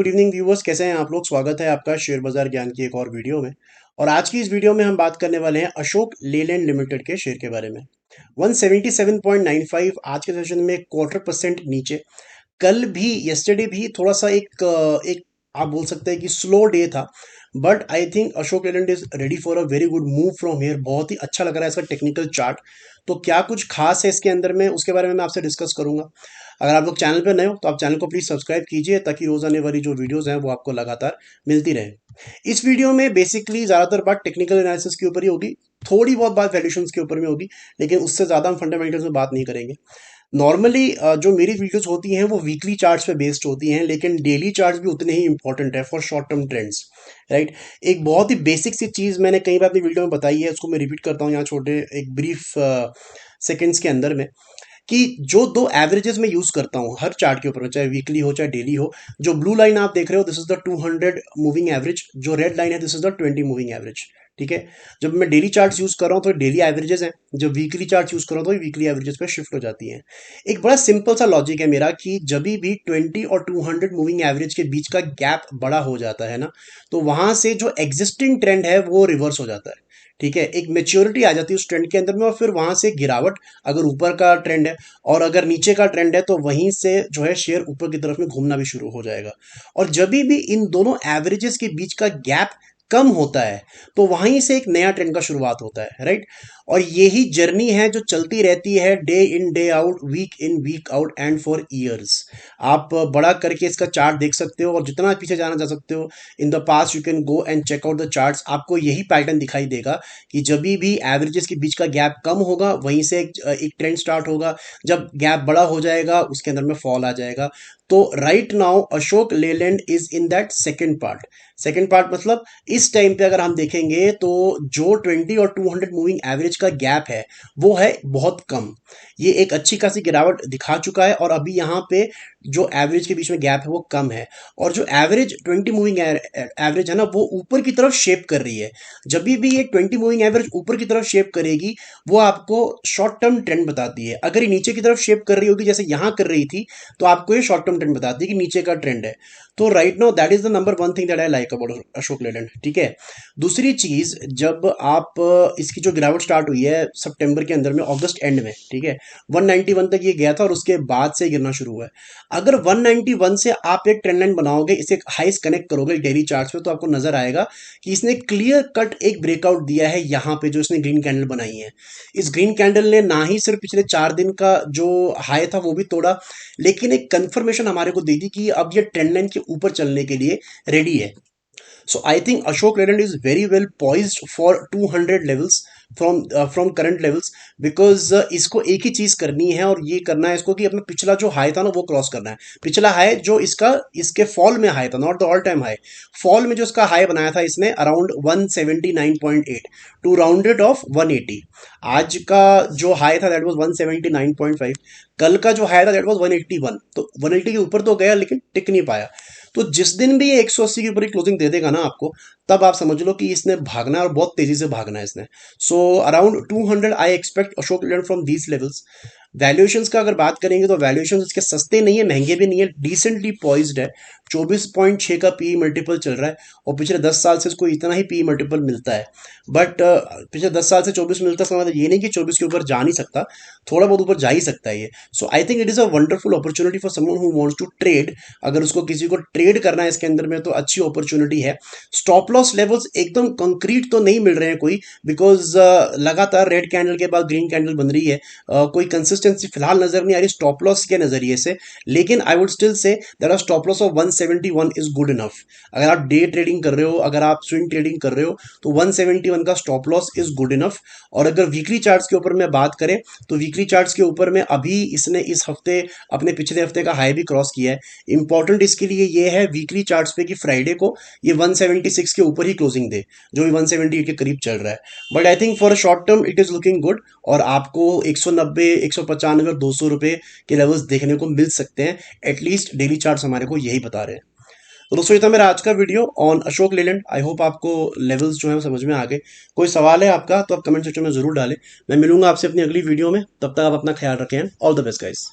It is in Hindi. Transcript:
गुड इवनिंग व्यूवर्स, कैसे हैं आप लोग। स्वागत है आपका शेयर बाजार ज्ञान की एक और वीडियो में। और आज की इस वीडियो में हम बात करने वाले हैं अशोक लेलैंड लिमिटेड के शेयर के बारे में। 177.95 आज के सेशन में 1/4% नीचे। कल भी यस्टरडे भी थोड़ा सा एक आप बोल सकते हैं कि स्लो डे था, but I think Ashok Leyland is ready for a very good move from here. बहुत ही अच्छा लग रहा है इसका टेक्निकल चार्ट। तो क्या कुछ खास है इसके अंदर में, उसके बारे में मैं आपसे डिस्कस करूंगा। अगर आप लोग चैनल पर नए हो तो आप चैनल को प्लीज सब्सक्राइब कीजिए, ताकि रोज आने वाली जो वीडियोस हैं वो आपको लगातार मिलती रहे। इस वीडियो में बेसिकली ज्यादातर बात टेक्निकल एनालिसिस के ऊपर ही होगी, थोड़ी बहुत बात वैल्यूएशंस के ऊपर में होगी, लेकिन उससे ज्यादा हम फंडामेंटल्स में बात नहीं करेंगे। नॉर्मली जो मेरी वीडियोस होती हैं वो वीकली चार्ट्स पे बेस्ड होती हैं, लेकिन डेली चार्ट्स भी उतने ही इंपॉर्टेंट है for short term trends, right. एक बहुत ही बेसिक सी चीज़ मैंने कई बार अपनी वीडियो में बताई है, उसको मैं रिपीट करता हूँ यहाँ छोटे एक ब्रीफ सेकेंड्स के अंदर में, कि जो दो एवरेजेस मैं यूज करता हूँ हर चार्ट के ऊपर, चाहे वीकली हो चाहे डेली हो। जो ब्लू लाइन आप देख रहे हो, this is the 200 moving average. जो रेड लाइन है, this is the 20 moving average. ठीक है। जब मैं डेली चार्ट्स यूज कर रहा हूँ तो डेली एवरेजेस हैं, जब वीकली चार्ट्स यूज कर रहा हूँ तो वीकली एवरेजेस पे शिफ्ट हो जाती हैं। एक बड़ा सिंपल सा लॉजिक है मेरा कि जब भी 20 और 200 मूविंग एवरेज के बीच का गैप बड़ा हो जाता है ना, तो वहां से जो एग्जिस्टिंग ट्रेंड है वो रिवर्स हो जाता है। ठीक है। एक मेच्योरिटी आ जाती है उस ट्रेंड के अंदर में, और फिर वहां से गिरावट, अगर ऊपर का ट्रेंड है और अगर नीचे का ट्रेंड है, तो वहीं से जो है शेयर ऊपर की तरफ में घूमना भी शुरू हो जाएगा। और जब भी इन दोनों एवरेजेस के बीच का गैप कम होता है, तो वहीं से एक नया ट्रेंड का शुरुआत होता है, राइट। और यही जर्नी है जो चलती रहती है day in day out, week in week out, and for years. आप बड़ा करके इसका चार्ट देख सकते हो और जितना पीछे जाना जा सकते हो in the past, you can go and check out the charts. आपको यही पैटर्न दिखाई देगा कि जब भी एवरेजेस के बीच का गैप कम होगा, वहीं से एक ट्रेंड स्टार्ट होगा। जब गैप बड़ा हो जाएगा, उसके अंदर में फॉल आ जाएगा। तो right now Ashok Leyland is in that second part. Second part मतलब इस टाइम पे अगर हम देखेंगे तो जो 20 और 200 मूविंग एवरेज का गैप है वो है बहुत कम। ये एक अच्छी खासी गिरावट दिखा चुका है, और अभी यहाँ पे जो एवरेज के बीच में गैप है वो कम है। और जो एवरेज 20 मूविंग एवरेज है ना, वो ऊपर की तरफ शेप कर रही है। जब भी ये 20 मूविंग एवरेज ऊपर की तरफ शेप करेगी, वो आपको शॉर्ट टर्म ट्रेंड बताती है। अगर ये नीचे की तरफ शेप कर रही होगी जैसे यहाँ कर रही थी, तो आपको ये शॉर्ट टर्म ट्रेंड बताती है कि नीचे का ट्रेंड है। तो right now that is the number one thing that I like about Ashok Leyland. ठीक है। दूसरी चीज, जब आप इसकी जो गिरावट स्टार्ट हुई है सितंबर के अंदर में, अगस्त एंड में, ठीक है, 191 तक ये गया था और उसके बाद से गिरना शुरू हुआ है। अगर 191 से आप एक ट्रेंड लाइन बनाओगे, इसे हाइस कनेक्ट करोगे डेली चार्ट्स पे, तो आपको नजर आएगा कि इसने क्लियर कट एक ब्रेकआउट दिया है यहाँ पे, जो इसने ग्रीन कैंडल बनाई है। इस ग्रीन कैंडल ने ना ही सिर्फ पिछले 4 दिन का जो हाई था वो भी तोड़ा, लेकिन एक कंफर्मेशन हमारे को दे दी कि अब ये ट्रेंड लाइन के ऊपर चलने के लिए रेडी है। So I think Ashok Leyland is very well poised for 200 levels from current levels, because इसको एक ही चीज करनी है, और ये करना है इसको कि अपना पिछला जो हाई था ना वो क्रॉस करना है। पिछला हाई जो इसके फॉल में हाई था, not the all time high, fall में जो इसका हाई बनाया था इसने अराउंड 179.8, टू राउंडेड ऑफ 180। आज का जो हाई था दैट वाज 179.5। कल का जो हाई था दैट वाज 181। तो 180 के ऊपर तो गया लेकिन टिक नहीं पाया। तो जिस दिन भी ये 180 के ऊपर क्लोजिंग दे देगा ना आपको, तब आप समझ लो कि इसने भागना है और बहुत तेजी से भागना है इसने। So around 200 I expect Ashok Leyland from these levels. Valuations का अगर बात करेंगे तो वैल्यूएशंस इसके सस्ते नहीं है, महंगे भी नहीं है, डिसेंटली पॉइज्ड है। 24.6 का पी मल्टीपल चल रहा है, और पिछले 10 साल से इसको इतना ही पी मल्टीपल मिलता है। बट पिछले 10 साल से 24 मिलता है, मतलब ये नहीं कि 24 के ऊपर जा नहीं सकता, थोड़ा बहुत ऊपर जा ही सकता है ये। So I think it is a wonderful opportunity for someone who wants to trade. अगर उसको किसी को ट्रेड करना है इसके अंदर में, तो अच्छी अपॉर्चुनिटी है। स्टॉप लॉस लेवल्स एकदम कंक्रीट तो नहीं मिल रहे हैं कोई, बिकॉज लगातार रेड कैंडल के बाद ग्रीन कैंडल बन रही है। कोई कंसिस्टेंसी फिलहाल नजर नहीं आ रही स्टॉप लॉस के नजरिए से, लेकिन I would still say that a stop loss of 171 is good enough. अगर आप डे ट्रेडिंग कर रहे हो, अगर आप स्विंग ट्रेडिंग कर रहे हो, तो 171 का stop loss is good enough. और अगर वीकली चार्ट्स के ऊपर में बात करें, तो वीकली चार्ट्स के ऊपर में अभी इसने इस हफ्ते अपने पिछले हफ्ते का हाई भी क्रॉस किया है। इंपॉर्टेंट इसके लिए ये है वीकली चार्ट्स पे कि फ्राइडे को ये 176 के ऊपर ही क्लोजिंग दे, जो भी 178 के करीब चल रहा है। But I think for a short term it is looking good, और आपको 190, 195 और 200 रुपए के लेवल्स देखने को मिल सकते हैं। एटलीस्ट डेली चार्ट्स हमारे को यही बता रहे हैं। तो दोस्तों, ये था मेरा आज का video on Ashok Leyland. I hope आपको लेवल्स जो है वो समझ में आ गए। कोई सवाल है आपका तो आप कमेंट सेक्शन में जरूर डालें। मैं मिलूंगा आपसे अपनी अगली वीडियो में, तब तक आप अपना ख्याल रखें। All the best guys.